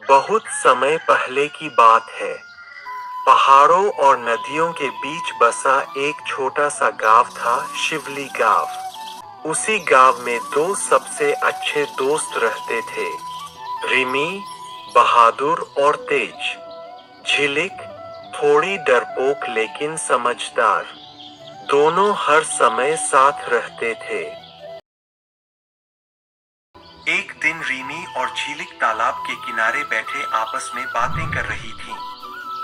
बहुत समय पहले की बात है। पहाड़ों और नदियों के बीच बसा एक छोटा सा गांव था, शिवली गांव। उसी गांव में दो सबसे अच्छे दोस्त रहते थे, रिमी बहादुर और तेज। झिलिक थोड़ी डरपोक लेकिन समझदार। दोनों हर समय साथ रहते थे। एक दिन रिमी और झिलिक तालाब के किनारे बैठे आपस में बातें कर रही थीं।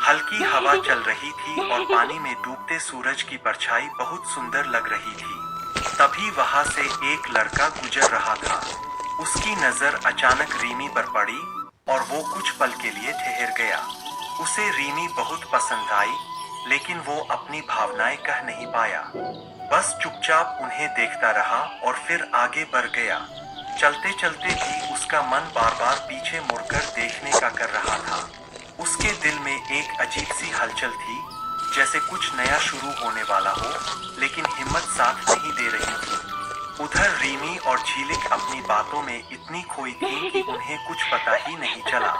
हल्की हवा चल रही थी और पानी में डूबते सूरज की परछाई बहुत सुंदर लग रही थी। तभी वहां से एक लड़का गुजर रहा था। उसकी नजर अचानक रिमी पर पड़ी और वो कुछ पल के लिए ठहर गया। उसे रिमी बहुत पसंद आई, लेकिन वो अपनी भावनाएं कह नहीं पाया। बस चुपचाप उन्हें देखता रहा और फिर आगे बढ़ गया। चलते चलते भी उसका मन बार बार पीछे मुड़कर देखने का कर रहा था। उसके दिल में एक अजीब सी हलचल थी, जैसे कुछ नया शुरू होने वाला हो, लेकिन हिम्मत साथ नहीं दे रही थी। उधर रिमी और झिलिक अपनी बातों में इतनी खोई थी कि उन्हें कुछ पता ही नहीं चला।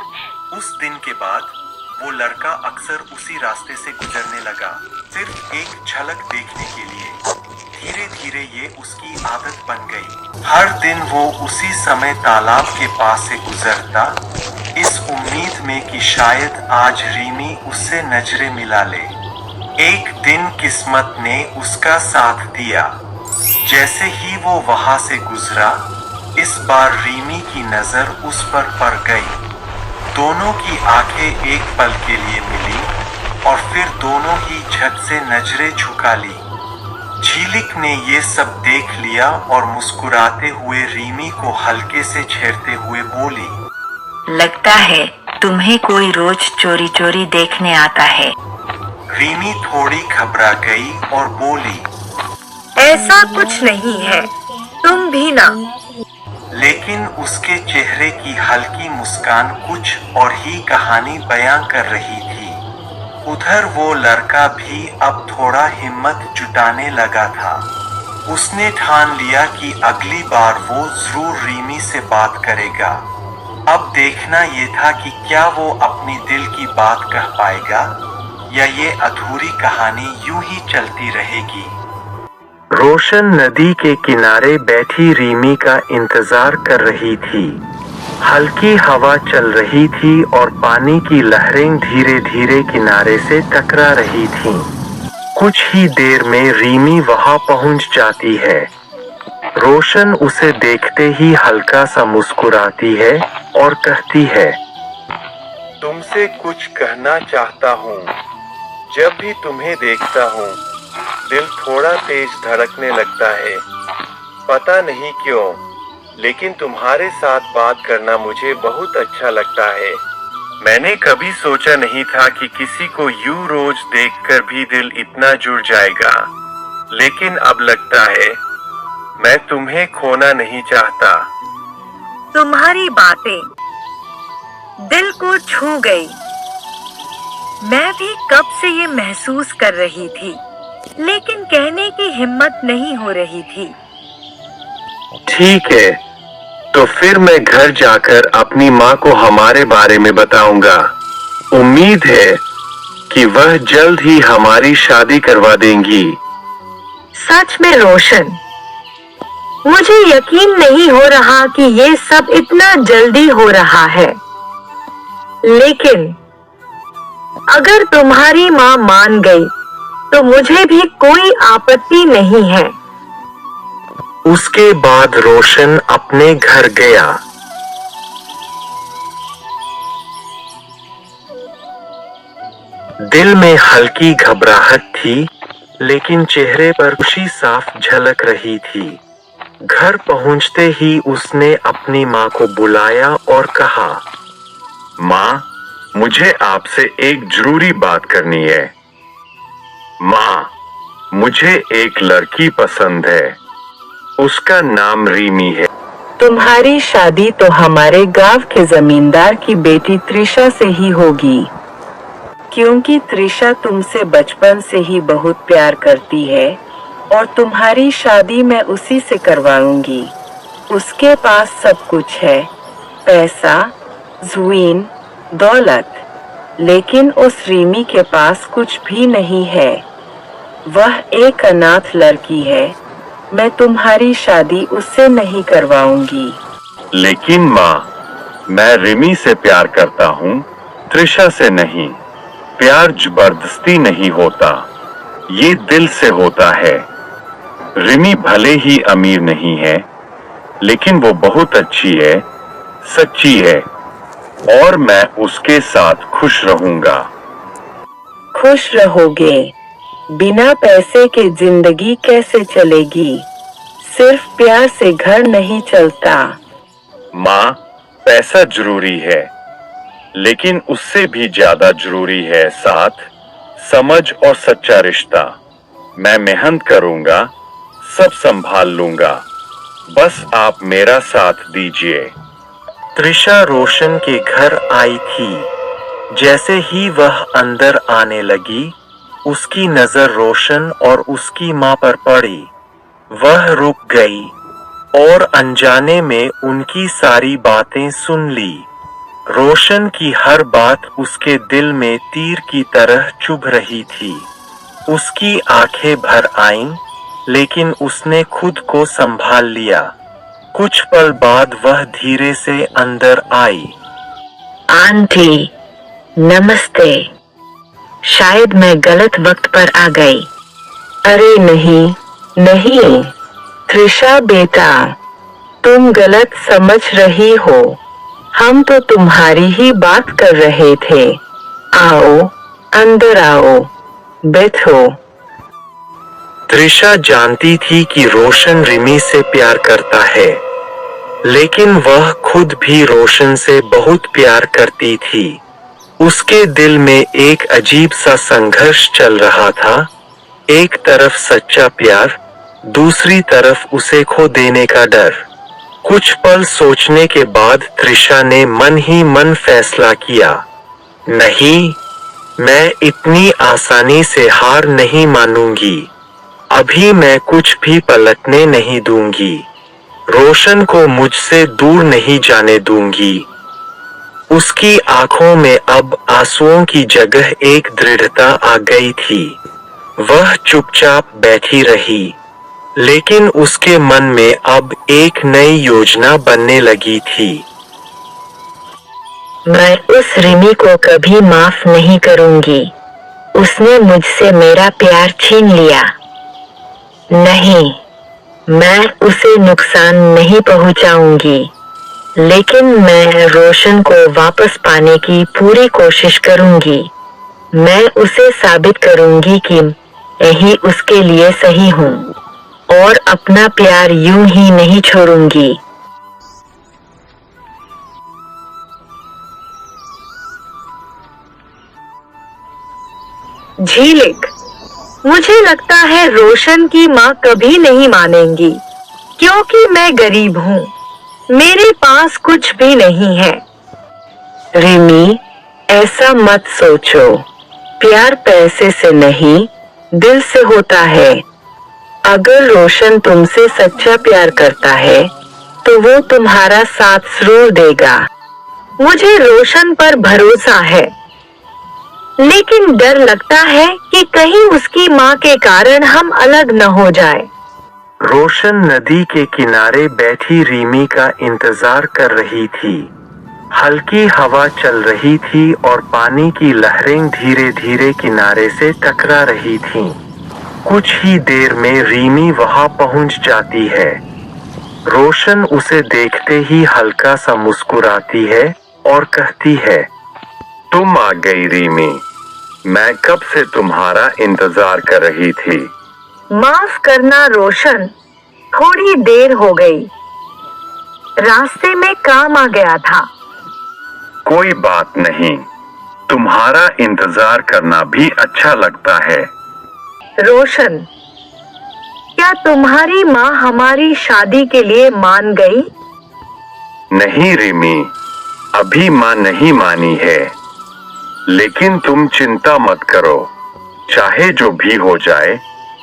उस दिन के बाद वो लड़का अक्सर उसी रास्ते से गुजरने लगा, सिर्फ एक झलक देखने के लिए। धीरे धीरे ये उसकी आदत बन गई। हर दिन वो उसी समय तालाब के पास से गुजरता, इस उम्मीद में कि शायद आज रिमी उससे नजरें मिला ले। एक दिन किस्मत ने उसका साथ दिया। जैसे ही वो वहां से गुजरा, इस बार रिमी की नजर उस पर पड़ गई। दोनों की आंखें एक पल के लिए मिली और फिर दोनों ही झट से नजरें झुका ली। झिलिक ने ये सब देख लिया और मुस्कुराते हुए रिमी को हल्के से छेड़ते हुए बोली, लगता है तुम्हें कोई रोज चोरी चोरी देखने आता है। रिमी थोड़ी घबरा गई और बोली, ऐसा कुछ नहीं है, तुम भी ना। लेकिन उसके चेहरे की हल्की मुस्कान कुछ और ही कहानी बयां कर रही थी। उधर वो लड़का भी अब थोड़ा हिम्मत जुटाने लगा था। उसने ठान लिया कि अगली बार वो जरूर रिमी से बात करेगा। अब देखना ये था कि क्या वो अपनी दिल की बात कह पाएगा या ये अधूरी कहानी यूं ही चलती रहेगी। रोशन नदी के किनारे बैठी रिमी का इंतजार कर रही थी। हल्की हवा चल रही थी और पानी की लहरें धीरे धीरे किनारे से टकरा रही थीं। कुछ ही देर में रिमी वहां पहुंच जाती है। रोशन उसे देखते ही हल्का सा मुस्कुराती है और कहती है, तुमसे कुछ कहना चाहता हूँ। जब भी तुम्हें देखता हूँ, दिल थोड़ा तेज धड़कने लगता है। पता नहीं क्यों, लेकिन तुम्हारे साथ बात करना मुझे बहुत अच्छा लगता है। मैंने कभी सोचा नहीं था कि किसी को यूं रोज देखकर भी दिल इतना जुड़ जाएगा, लेकिन अब लगता है मैं तुम्हें खोना नहीं चाहता। तुम्हारी बातें दिल को छू गई। मैं भी कब से ये महसूस कर रही थी, लेकिन कहने की हिम्मत नहीं हो रही थी। ठीक है, तो फिर मैं घर जाकर अपनी माँ को हमारे बारे में बताऊंगा। उम्मीद है कि वह जल्द ही हमारी शादी करवा देंगी। सच में रोशन, मुझे यकीन नहीं हो रहा कि ये सब इतना जल्दी हो रहा है। लेकिन अगर तुम्हारी माँ मान गई, तो मुझे भी कोई आपत्ति नहीं है। उसके बाद रोशन अपने घर गया। दिल में हल्की घबराहट थी, लेकिन चेहरे पर खुशी साफ झलक रही थी। घर पहुंचते ही उसने अपनी माँ को बुलाया और कहा, माँ, मुझे आपसे एक जरूरी बात करनी है। माँ, मुझे एक लड़की पसंद है। उसका नाम रिमी है। तुम्हारी शादी तो हमारे गांव के जमींदार की बेटी त्रिशा से ही होगी, क्योंकि त्रिशा तुमसे बचपन से ही बहुत प्यार करती है और तुम्हारी शादी मैं उसी से करवाऊंगी। उसके पास सब कुछ है, पैसा, ज़मीन दौलत, लेकिन उस रिमी के पास कुछ भी नहीं है। वह एक अनाथ लड़की है। मैं तुम्हारी शादी उससे नहीं करवाऊंगी। लेकिन माँ, मैं रिमी से प्यार करता हूँ, त्रिशा से नहीं। प्यार जबरदस्ती नहीं होता, ये दिल से होता है। रिमी भले ही अमीर नहीं है, लेकिन वो बहुत अच्छी है, सच्ची है, और मैं उसके साथ खुश रहूंगा। खुश रहोगे? बिना पैसे के जिंदगी कैसे चलेगी? सिर्फ प्यार से घर नहीं चलता। माँ, पैसा जरूरी है, लेकिन उससे भी ज्यादा जरूरी है साथ, समझ और सच्चा रिश्ता। मैं मेहनत करूंगा, सब संभाल लूंगा, बस आप मेरा साथ दीजिए। त्रिशा रोशन के घर आई थी। जैसे ही वह अंदर आने लगी, उसकी नजर रोशन और उसकी मां पर पड़ी। वह रुक गई और अनजाने में उनकी सारी बातें सुन ली। रोशन की हर बात उसके दिल में तीर की तरह चुभ रही थी। उसकी आंखें भर आईं, लेकिन उसने खुद को संभाल लिया। कुछ पल बाद वह धीरे से अंदर आई। आंटी, नमस्ते। शायद मैं गलत वक्त पर आ गई। अरे नहीं, नहीं त्रिशा बेटा, तुम गलत समझ रही हो। हम तो तुम्हारी ही बात कर रहे थे। आओ, अंदर आओ, बैठो। त्रिशा जानती थी कि रोशन रिमी से प्यार करता है, लेकिन वह खुद भी रोशन से बहुत प्यार करती थी। उसके दिल में एक अजीब सा संघर्ष चल रहा था। एक तरफ सच्चा प्यार, दूसरी तरफ उसे खो देने का डर। कुछ पल सोचने के बाद त्रिशा ने मन ही मन फैसला किया, नहीं, मैं इतनी आसानी से हार नहीं मानूंगी। अभी मैं कुछ भी पलटने नहीं दूंगी। रोशन को मुझसे दूर नहीं जाने दूंगी। उसकी आंखों में अब आंसुओं की जगह एक दृढ़ता आ गई थी। वह चुपचाप बैठी रही, लेकिन उसके मन में अब एक नई योजना बनने लगी थी। मैं उस रिमी को कभी माफ नहीं करूंगी। उसने मुझसे मेरा प्यार छीन लिया। नहीं, मैं उसे नुकसान नहीं पहुंचाऊंगी, लेकिन मैं रोशन को वापस पाने की पूरी कोशिश करूंगी। मैं उसे साबित करूंगी कि मैं ही उसके लिए सही हूँ, और अपना प्यार यूं ही नहीं छोड़ूंगी। झीलिक, मुझे लगता है रोशन की माँ कभी नहीं मानेंगी, क्योंकि मैं गरीब हूँ। मेरे पास कुछ भी नहीं है। रिमी, ऐसा मत सोचो। प्यार पैसे से नहीं, दिल से होता है। अगर रोशन तुमसे सच्चा प्यार करता है, तो वो तुम्हारा साथ जरूर देगा। मुझे रोशन पर भरोसा है, लेकिन डर लगता है कि कहीं उसकी माँ के कारण हम अलग न हो जाए। रोशन नदी के किनारे बैठी रिमी का इंतजार कर रही थी। हल्की हवा चल रही थी और पानी की लहरें धीरे धीरे किनारे से टकरा रही थीं। कुछ ही देर में रिमी वहां पहुंच जाती है। रोशन उसे देखते ही हल्का सा मुस्कुराती है और कहती है, तुम आ गई रिमी, मैं कब से तुम्हारा इंतजार कर रही थी। माफ करना रोशन, थोड़ी देर हो गई। रास्ते में काम आ गया था। कोई बात नहीं, तुम्हारा इंतजार करना भी अच्छा लगता है। रोशन, क्या तुम्हारी माँ हमारी शादी के लिए मान गई? नहीं रिमी, अभी माँ नहीं मानी है, लेकिन तुम चिंता मत करो। चाहे जो भी हो जाए,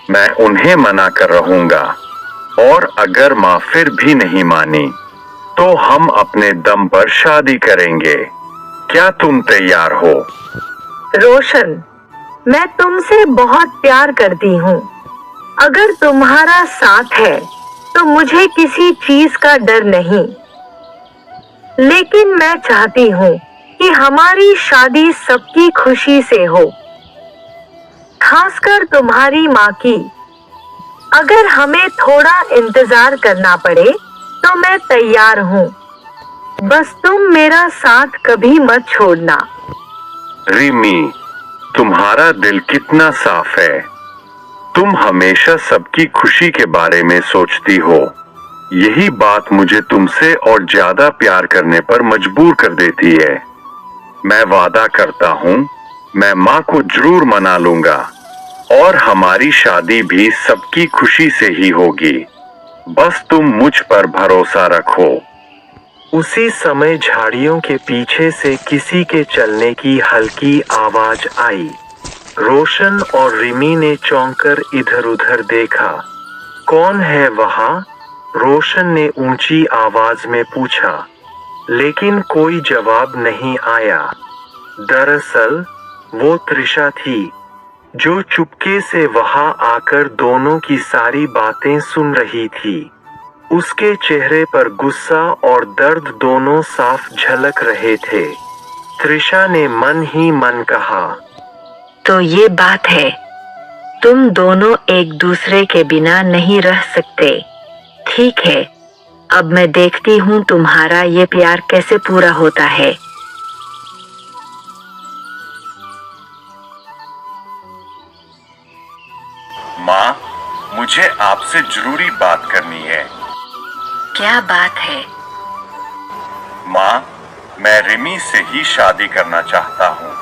मैं उन्हें मना कर रहूंगा, और अगर माँ फिर भी नहीं मानी, तो हम अपने दम पर शादी करेंगे। क्या तुम तैयार हो? रोशन, मैं तुमसे बहुत प्यार करती हूँ। अगर तुम्हारा साथ है तो मुझे किसी चीज का डर नहीं। लेकिन मैं चाहती हूँ कि हमारी शादी सबकी खुशी से हो, खासकर तुम्हारी माँ की। अगर हमें थोड़ा इंतजार करना पड़े तो मैं तैयार हूँ। बस तुम मेरा साथ कभी मत छोड़ना। रिमी, तुम्हारा दिल कितना साफ है। तुम हमेशा सबकी खुशी के बारे में सोचती हो। यही बात मुझे तुमसे और ज्यादा प्यार करने पर मजबूर कर देती है। मैं वादा करता हूँ, मैं माँ को जरूर मना लूंगा और हमारी शादी भी सबकी खुशी से ही होगी। बस तुम मुझ पर भरोसा रखो। उसी समय झाड़ियों के पीछे से किसी के चलने की हल्की आवाज आई। रोशन और रिमी ने चौंककर इधर-उधर देखा। कौन है वहाँ? रोशन ने ऊंची आवाज में पूछा, लेकिन कोई जवाब नहीं आया। दरअसल वो त्रिशा थी, जो चुपके से वहां आकर दोनों की सारी बातें सुन रही थी। उसके चेहरे पर गुस्सा और दर्द दोनों साफ झलक रहे थे। त्रिशा ने मन ही मन कहा, तो ये बात है, तुम दोनों एक दूसरे के बिना नहीं रह सकते। ठीक है, अब मैं देखती हूँ तुम्हारा ये प्यार कैसे पूरा होता है। माँ, मुझे आपसे जरूरी बात करनी है। क्या बात है? माँ, मैं रिमी से ही शादी करना चाहता हूँ।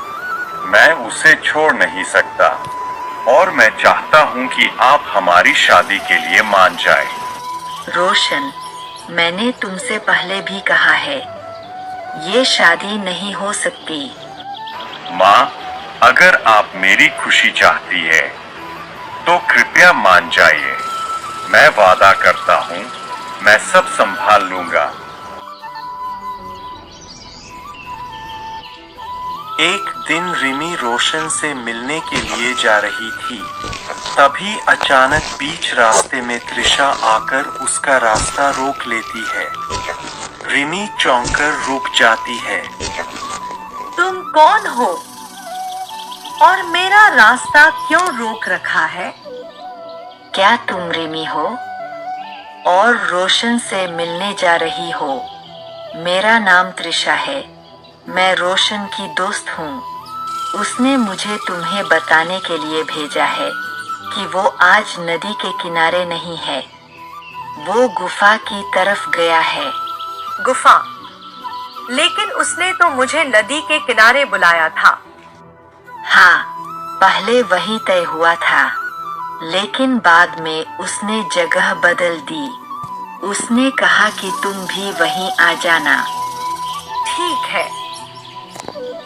मैं उसे छोड़ नहीं सकता और मैं चाहता हूँ कि आप हमारी शादी के लिए मान जाए। रोशन, मैंने तुमसे पहले भी कहा है, ये शादी नहीं हो सकती। माँ, अगर आप मेरी खुशी चाहती है तो कृपया मान जाइए। मैं वादा करता हूँ, मैं सब संभाल लूंगा। एक दिन रिमी रोशन से मिलने के लिए जा रही थी। तभी अचानक बीच रास्ते में त्रिशा आकर उसका रास्ता रोक लेती है। रिमी चौंककर रुक जाती है। तुम कौन हो और मेरा रास्ता क्यों रोक रखा है? क्या तुम रिमी हो और रोशन से मिलने जा रही हो? मेरा नाम त्रिशा है, मैं रोशन की दोस्त हूँ। उसने मुझे तुम्हें बताने के लिए भेजा है कि वो आज नदी के किनारे नहीं है, वो गुफा की तरफ गया है। गुफा? लेकिन उसने तो मुझे नदी के किनारे बुलाया था। हाँ, पहले वही तय हुआ था, लेकिन बाद में उसने जगह बदल दी। उसने कहा कि तुम भी वहीं आ जाना। ठीक है,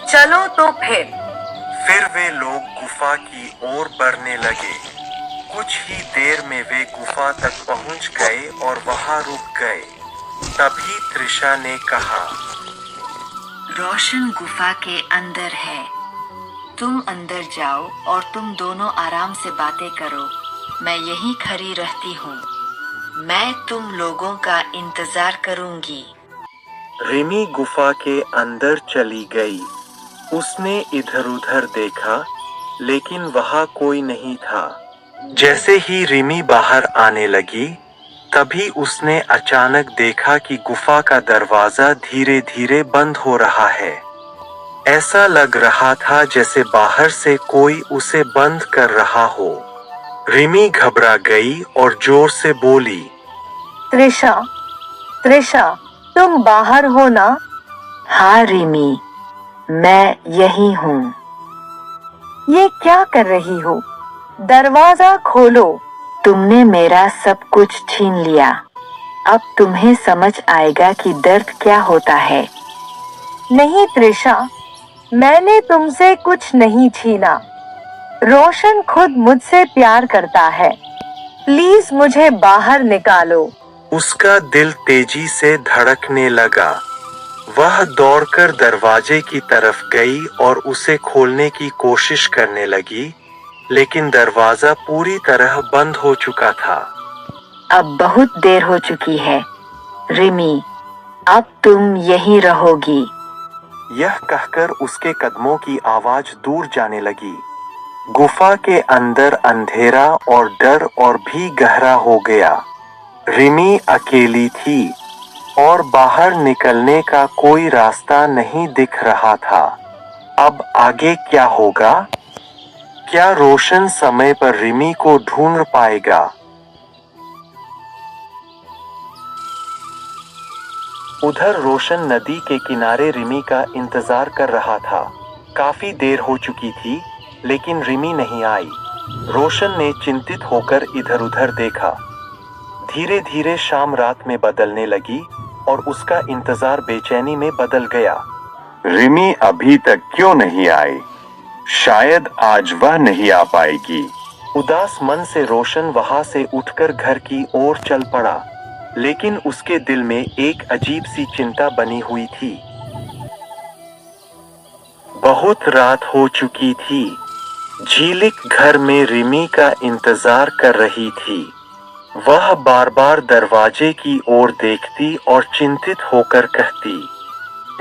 चलो तो फिर वे लोग गुफा की ओर बढ़ने लगे। कुछ ही देर में वे गुफा तक पहुंच गए और वहां रुक गए। तभी त्रिशा ने कहा, रोशन गुफा के अंदर है, तुम अंदर जाओ और तुम दोनों आराम से बातें करो। मैं यहीं खड़ी रहती हूँ, मैं तुम लोगों का इंतजार करूंगी। रिमी गुफा के अंदर चली गई। उसने इधर-उधर देखा, लेकिन वहां कोई नहीं था। जैसे ही रिमी बाहर आने लगी, तभी उसने अचानक देखा कि गुफा का दरवाजा धीरे-धीरे बंद हो रहा है। ऐसा लग रहा था जैसे बाहर से कोई उसे बंद कर रहा हो। रिमी घबरा गई और जोर से बोली, त्रिशा, त्रिशा, तुम बाहर हो ना? हाँ रिमी, मैं यही हूँ। ये क्या कर रही हो? दरवाजा खोलो। तुमने मेरा सब कुछ छीन लिया, अब तुम्हें समझ आएगा कि दर्द क्या होता है। नहीं त्रिशा, मैंने तुमसे कुछ नहीं छीना। रोशन खुद मुझसे प्यार करता है, प्लीज मुझे बाहर निकालो। उसका दिल तेजी से धड़कने लगा। वह दौड़कर दरवाजे की तरफ गई और उसे खोलने की कोशिश करने लगी, लेकिन दरवाजा पूरी तरह बंद हो चुका था। अब बहुत देर हो चुकी है, रिमी, अब तुम यहीं रहोगी। यह कहकर उसके कदमों की आवाज दूर जाने लगी। गुफा के अंदर अंधेरा और डर और भी गहरा हो गया। रिमी अकेली थी और बाहर निकलने का कोई रास्ता नहीं दिख रहा था। अब आगे क्या होगा? क्या रोशन समय पर रिमी को ढूंढ पाएगा? उधर रोशन नदी के किनारे रिमी का इंतजार कर रहा था। काफी देर हो चुकी थी, लेकिन रिमी नहीं आई। रोशन ने चिंतित होकर इधर उधर देखा। धीरे धीरे शाम रात में बदलने लगी और उसका इंतजार बेचैनी में बदल गया। रिमी अभी तक क्यों नहीं आई? शायद आज वह नहीं आ पाएगी। उदास मन से रोशन वहां से उठकर घर की ओर चल पड़ा, लेकिन उसके दिल में एक अजीब सी चिंता बनी हुई थी। बहुत रात हो चुकी थी। झीलिक घर में रिमी का इंतजार कर रही थी। वह बार बार दरवाजे की ओर देखती और चिंतित होकर कहती,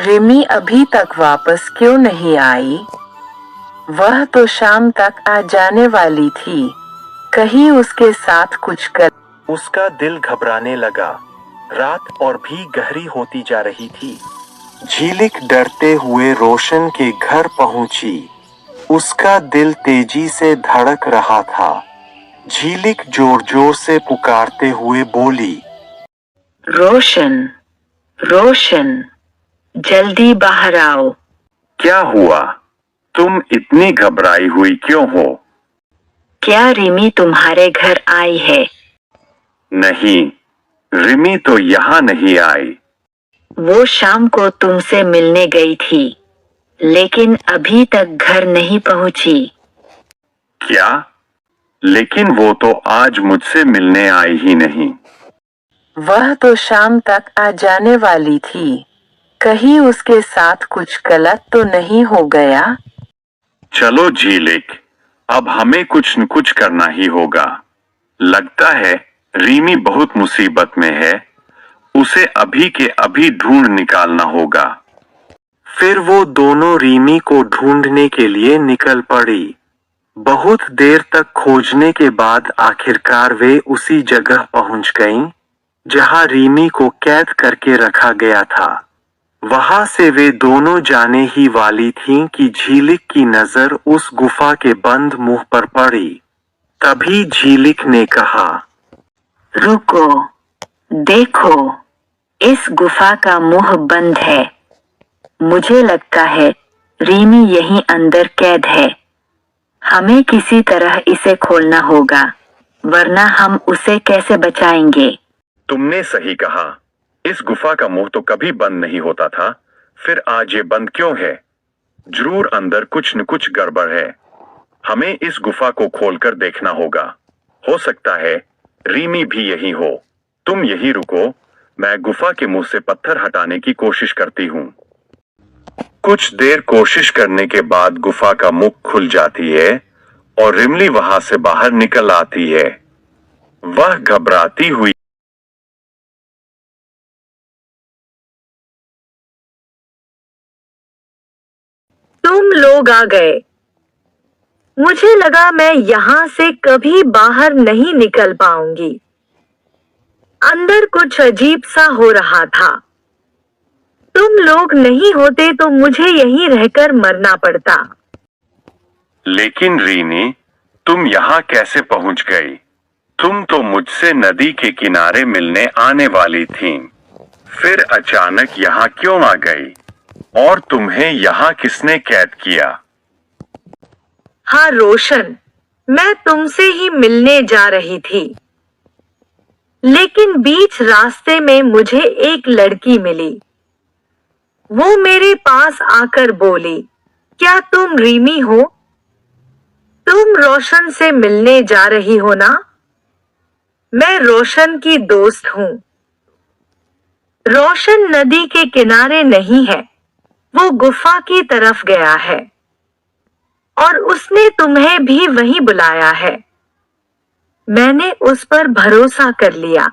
रिमी अभी तक वापस क्यों नहीं आई? वह तो शाम तक आ जाने वाली थी। कहीं उसके साथ कुछ कर। उसका दिल घबराने लगा। रात और भी गहरी होती जा रही थी। झीलिक डरते हुए रोशन के घर पहुंची। उसका दिल तेजी से धड़क रहा था। झीलिक जोर जोर से पुकारते हुए बोली, रोशन, रोशन, जल्दी बाहर आओ। क्या हुआ? तुम इतनी घबराई हुई क्यों हो? क्या रिमी तुम्हारे घर आई है? नहीं, रिमी तो यहाँ नहीं आई। वो शाम को तुमसे मिलने गई थी, लेकिन अभी तक घर नहीं पहुंची। क्या? लेकिन वो तो आज मुझसे मिलने आई ही नहीं। वह तो शाम तक आ जाने वाली थी। कहीं उसके साथ कुछ गलत तो नहीं हो गया? चलो झीलिक, अब हमें कुछ न कुछ करना ही होगा। लगता है रिमी बहुत मुसीबत में है। उसे अभी के अभी ढूंढ निकालना होगा। फिर वो दोनों रिमी को ढूंढने के लिए निकल पड़ी। बहुत देर तक खोजने के बाद आखिरकार वे उसी जगह पहुंच गईं, जहां रिमी को कैद करके रखा गया था। वहां से वे दोनों जाने ही वाली थीं कि झीलिक की नजर उस गुफा के बंद मुंह पर पड़ी। तभी झीलिक ने कहा, रुको, देखो, इस गुफा का मुंह बंद है। मुझे लगता है रिमी यहीं अंदर कैद है। हमें किसी तरह इसे खोलना होगा, वरना हम उसे कैसे बचाएंगे? तुमने सही कहा। इस गुफा का मुंह तो कभी बंद नहीं होता था, फिर आज ये बंद क्यों है? जरूर अंदर कुछ न कुछ गड़बड़ है। हमें इस गुफा को खोलकर देखना होगा। हो सकता है रिमी भी यही हो। तुम यही रुको, मैं गुफा के मुंह से पत्थर हटाने की कोशिश करती हूँ। कुछ देर कोशिश करने के बाद गुफा का मुख खुल जाती है और रिमली वहां से बाहर निकल आती है। वह घबराती हुई तुम लोग आ गए। मुझे लगा मैं यहाँ से कभी बाहर नहीं निकल पाऊंगी। अंदर कुछ अजीब सा हो रहा था। तुम लोग नहीं होते तो मुझे यहीं रहकर मरना पड़ता। लेकिन रीनी, तुम यहाँ कैसे पहुंच गई? तुम तो मुझसे नदी के किनारे मिलने आने वाली थीं। फिर अचानक यहाँ क्यों आ गई? और तुम्हें यहाँ किसने कैद किया? हाँ रोशन, मैं तुमसे ही मिलने जा रही थी, लेकिन बीच रास्ते में मुझे एक लड़की मिली। वो मेरे पास आकर बोली, क्या तुम रिमी हो? तुम रोशन से मिलने जा रही हो ना? मैं रोशन की दोस्त हूँ। रोशन नदी के किनारे नहीं है, वो गुफा की तरफ गया है और उसने तुम्हें भी वहीं बुलाया है। मैंने उस पर भरोसा कर लिया,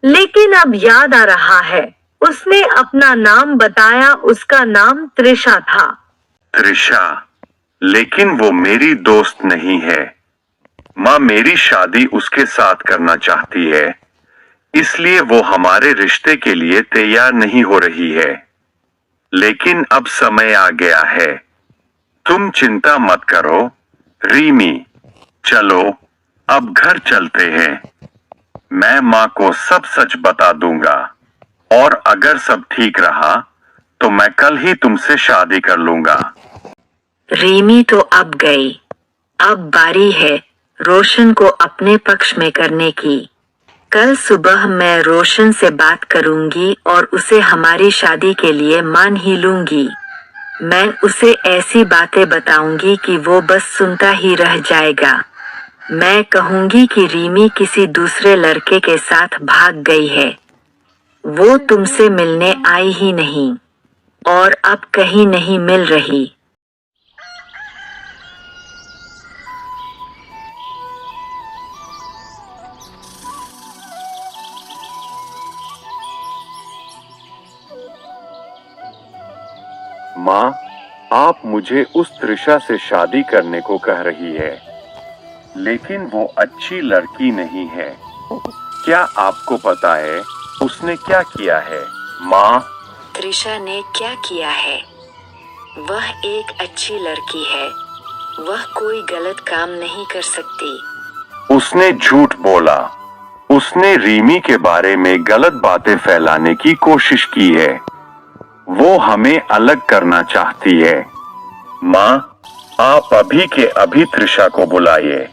लेकिन अब याद आ रहा है, उसने अपना नाम बताया, उसका नाम त्रिशा था। त्रिशा, लेकिन वो मेरी दोस्त नहीं है। माँ मेरी शादी उसके साथ करना चाहती है, इसलिए वो हमारे रिश्ते के लिए तैयार नहीं हो रही है। लेकिन अब समय आ गया है। तुम चिंता मत करो रीमी, चलो अब घर चलते हैं। मैं माँ को सब सच बता दूंगा और अगर सब ठीक रहा तो मैं कल ही तुमसे शादी कर लूंगा। रीमी तो अब गई, अब बारी है रोशन को अपने पक्ष में करने की। कल सुबह मैं रोशन से बात करूंगी और उसे हमारी शादी के लिए मान ही लूंगी। मैं उसे ऐसी बातें बताऊंगी कि वो बस सुनता ही रह जाएगा। मैं कहूंगी कि रीमी किसी दूसरे लड़के के साथ भाग गई है, वो तुमसे मिलने आई ही नहीं और अब कहीं नहीं मिल रही। माँ, आप मुझे उस त्रिशा से शादी करने को कह रही है, लेकिन वो अच्छी लड़की नहीं है। क्या आपको पता है उसने क्या किया है? माँ, त्रिशा ने क्या किया है? वह एक अच्छी लड़की है, वह कोई गलत काम नहीं कर सकती। उसने झूठ बोला। उसने रीमी के बारे में गलत बातें फैलाने की कोशिश की है। वो हमें अलग करना चाहती है। माँ, आप अभी के अभी त्रिशा को बुलाइए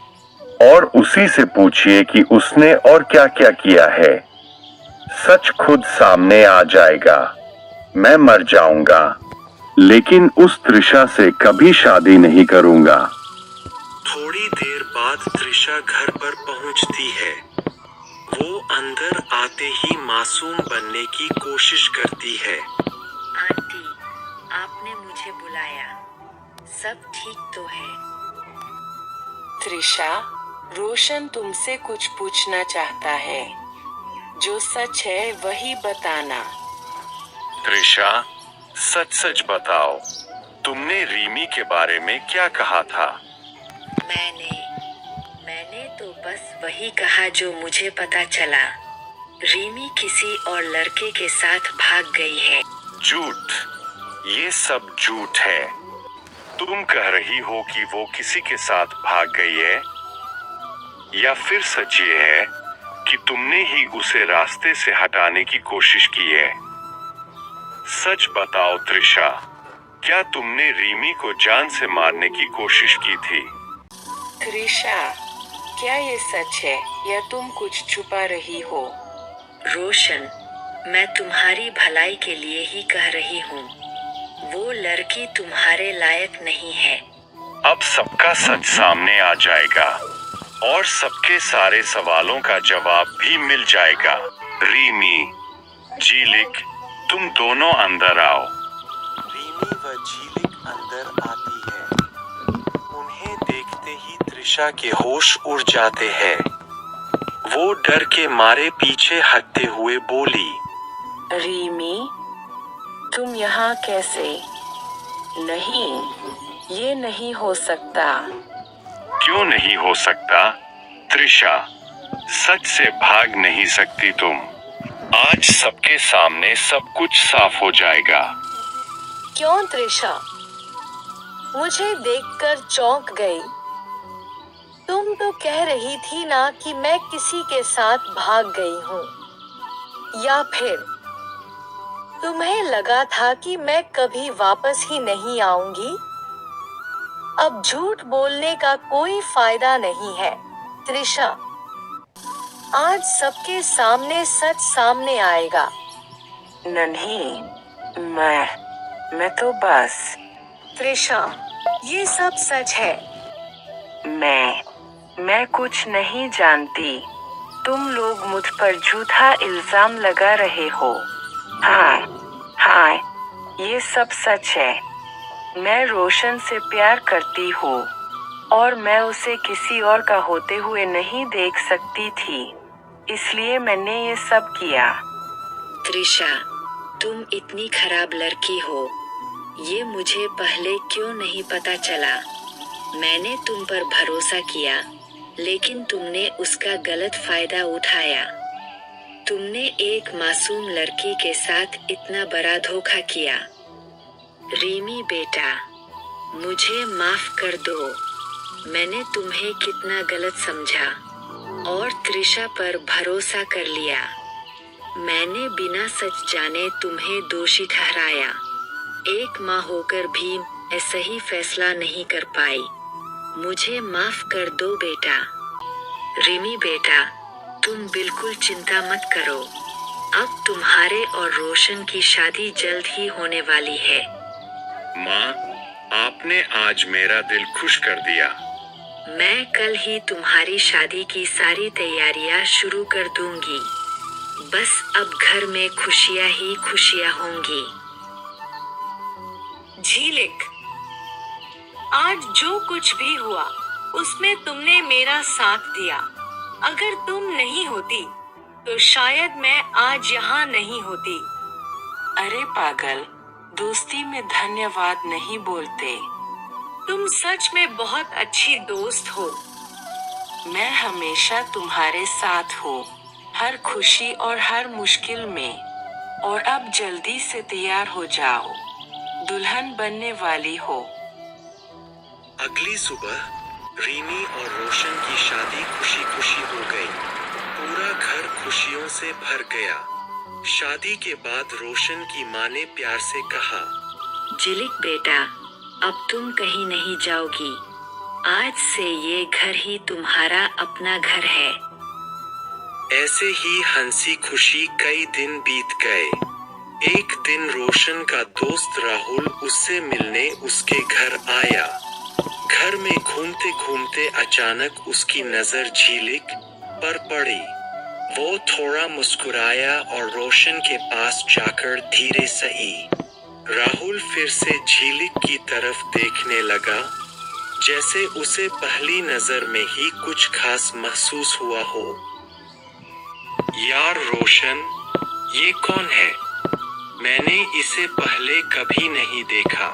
और उसी से पूछिए कि उसने और क्या क्या किया है। सच खुद सामने आ जाएगा। मैं मर जाऊंगा, लेकिन उस त्रिशा से कभी शादी नहीं करूंगा। थोड़ी देर बाद त्रिशा घर पर पहुंचती है। वो अंदर आते ही मासूम बनने की कोशिश करती है। आंटी, आपने मुझे बुलाया, सब ठीक तो है? त्रिशा, रोशन तुमसे कुछ पूछना चाहता है, जो सच है वही बताना। त्रिशा, सच सच बताओ, तुमने रीमी के बारे में क्या कहा था? मैंने तो बस वही कहा जो मुझे पता चला। रीमी किसी और लड़के के साथ भाग गई है। झूठ, ये सब झूठ है। तुम कह रही हो कि वो किसी के साथ भाग गई है, या फिर सच ये है कि तुमने ही उसे रास्ते से हटाने की कोशिश की है? सच बताओ त्रिशा, क्या तुमने रीमी को जान से मारने की कोशिश की थी? त्रिशा, क्या ये सच है या तुम कुछ छुपा रही हो? रोशन, मैं तुम्हारी भलाई के लिए ही कह रही हूँ, वो लड़की तुम्हारे लायक नहीं है। अब सबका सच सामने आ जाएगा और सबके सारे सवालों का जवाब भी मिल जाएगा। रीमी, झीलिक, तुम दोनों अंदर आओ। रीमी व झीलिक अंदर आती है। उन्हें देखते ही त्रिशा के होश उड़ जाते हैं। वो डर के मारे पीछे हटते हुए बोली, रीमी, तुम यहाँ कैसे? नहीं, ये नहीं हो सकता। क्यों नहीं हो सकता? त्रिशा, सच से भाग नहीं सकती तुम। आज सबके सामने सब कुछ साफ हो जाएगा। क्यों त्रिशा? मुझे देखकर चौंक गई। तुम तो कह रही थी ना कि मैं किसी के साथ भाग गई हूँ, या फिर तुम्हें लगा था कि मैं कभी वापस ही नहीं आऊंगी? अब झूठ बोलने का कोई फायदा नहीं है त्रिशा। आज सबके सामने सच सामने आएगा। नहीं, मैं तो बस। त्रिशा, ये सब सच है। मैं कुछ नहीं जानती। तुम लोग मुझ पर झूठा इल्जाम लगा रहे हो। हाँ, ये सब सच है। मैं रोशन से प्यार करती हूँ और मैं उसे किसी और का होते हुए नहीं देख सकती थी, इसलिए मैंने ये सब किया। त्रिशा, तुम इतनी खराब लड़की हो, ये मुझे पहले क्यों नहीं पता चला। मैंने तुम पर भरोसा किया, लेकिन तुमने उसका गलत फायदा उठाया। तुमने एक मासूम लड़की के साथ इतना बड़ा धोखा किया। रीमी बेटा, मुझे माफ कर दो। मैंने तुम्हें कितना गलत समझा और त्रिशा पर भरोसा कर लिया। मैंने बिना सच जाने तुम्हें दोषी ठहराया। एक माँ होकर भी मैं सही फैसला नहीं कर पाई। मुझे माफ कर दो बेटा। रिमी बेटा, तुम बिल्कुल चिंता मत करो। अब तुम्हारे और रोशन की शादी जल्द ही होने वाली है। माँ, आपने आज मेरा दिल खुश कर दिया। मैं कल ही तुम्हारी शादी की सारी तैयारियां शुरू कर दूंगी। बस अब घर में खुशियां ही खुशियां होंगी। झीलिक, आज जो कुछ भी हुआ उसमें तुमने मेरा साथ दिया। अगर तुम नहीं होती तो शायद मैं आज यहाँ नहीं होती। अरे पागल, दोस्ती में धन्यवाद नहीं बोलते। तुम सच में बहुत अच्छी दोस्त हो। मैं हमेशा तुम्हारे साथ हूँ, हर खुशी और हर मुश्किल में। और अब जल्दी से तैयार हो जाओ, दुल्हन बनने वाली हो। अगली सुबह रीमी और रोशन की शादी खुशी खुशी हो गई। पूरा घर खुशियों से भर गया। शादी के बाद रोशन की माँ ने प्यार से कहा, झिलिक बेटा, अब तुम कहीं नहीं जाओगी। आज से ये घर ही तुम्हारा अपना घर है। ऐसे ही हंसी खुशी कई दिन बीत गए। एक दिन रोशन का दोस्त राहुल उससे मिलने उसके घर आया। घर में घूमते घूमते अचानक उसकी नजर झीलिक पर पड़ी। वो थोड़ा मुस्कुराया और रोशन के पास जाकर धीरे सही। राहुल फिर से झीलिक की तरफ देखने लगा, जैसे उसे पहली नजर में ही कुछ खास महसूस हुआ हो। यार रोशन, ये कौन है? मैंने इसे पहले कभी नहीं देखा।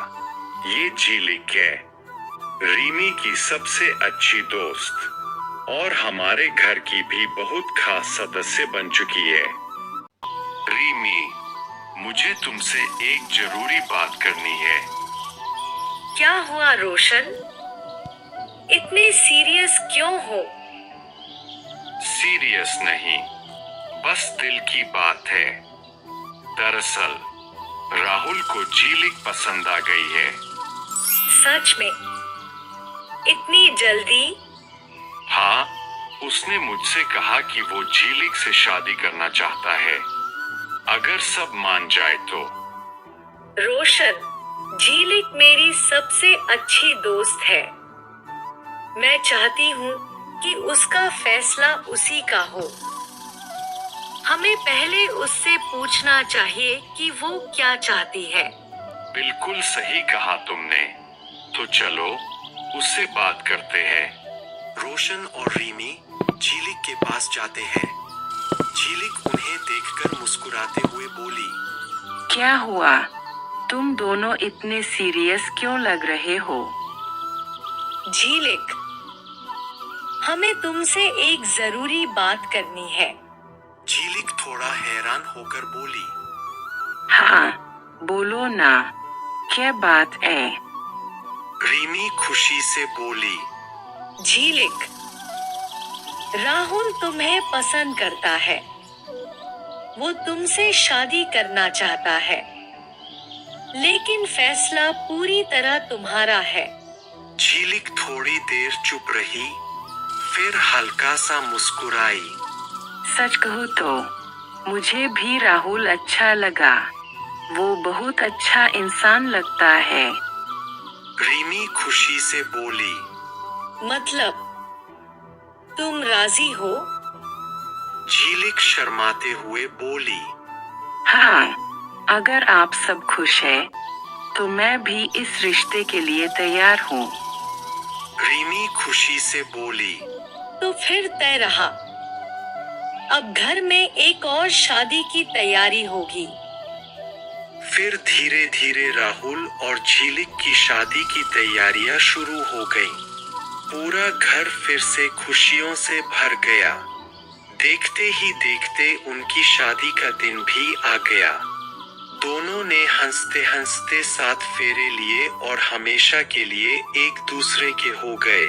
ये झीलिक है, रीमी की सबसे अच्छी दोस्त और हमारे घर की भी बहुत खास सदस्य बन चुकी है। रीमी, मुझे तुमसे एक जरूरी बात करनी है। क्या हुआ रोशन? इतने सीरियस क्यों हो? सीरियस नहीं, बस दिल की बात है। दरअसल राहुल को झीलिक पसंद आ गई है। सच में? इतनी जल्दी? हाँ, उसने मुझसे कहा कि वो झीलिक से शादी करना चाहता है, अगर सब मान जाए तो। रोशन, झीलिक मेरी सबसे अच्छी दोस्त है। मैं चाहती हूँ कि उसका फैसला उसी का हो। हमें पहले उससे पूछना चाहिए कि वो क्या चाहती है। बिल्कुल सही कहा तुमने। तो चलो उससे बात करते हैं। रोशन और रीमी झीलिक के पास जाते हैं। झीलिक उन्हें देखकर मुस्कुराते हुए बोली, क्या हुआ? तुम दोनों इतने सीरियस क्यों लग रहे हो? झीलिक, हमें तुमसे एक जरूरी बात करनी है। झीलिक थोड़ा हैरान होकर बोली, हाँ, बोलो ना, क्या बात है? रीमी खुशी से बोली, झीलिक, राहुल तुम्हें पसंद करता है। वो तुमसे शादी करना चाहता है, लेकिन फैसला पूरी तरह तुम्हारा है। झीलिक थोड़ी देर चुप रही, फिर हल्का सा मुस्कुराई। सच कहूँ तो मुझे भी राहुल अच्छा लगा। वो बहुत अच्छा इंसान लगता है। रीमी खुशी से बोली, मतलब तुम राजी हो? झीलिक शर्माते हुए बोली। हाँ, अगर आप सब खुश हैं, तो मैं भी इस रिश्ते के लिए तैयार हूँ। रिमी खुशी से बोली। तो फिर तय रहा। अब घर में एक और शादी की तैयारी होगी। फिर धीरे धीरे राहुल और झीलिक की शादी की तैयारियां शुरू हो गईं। पूरा घर फिर से खुशियों से भर गया। देखते ही देखते उनकी शादी का दिन भी आ गया। दोनों ने हंसते हंसते 7 फेरे लिए और हमेशा के लिए एक दूसरे के हो गए।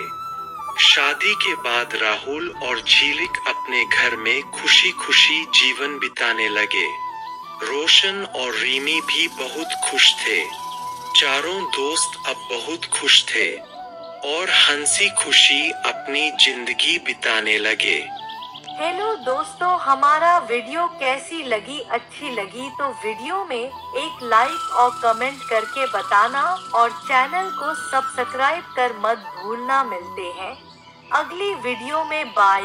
शादी के बाद राहुल और झीलिक अपने घर में खुशी खुशी जीवन बिताने लगे। रोशन और रीमी भी बहुत खुश थे। चारों दोस्त अब बहुत खुश थे और हंसी खुशी अपनी जिंदगी बिताने लगे। हेलो दोस्तों, हमारा वीडियो कैसी लगी? अच्छी लगी तो वीडियो में एक लाइक और कमेंट करके बताना और चैनल को सब्सक्राइब कर मत भूलना। मिलते हैं अगली वीडियो में। बाय।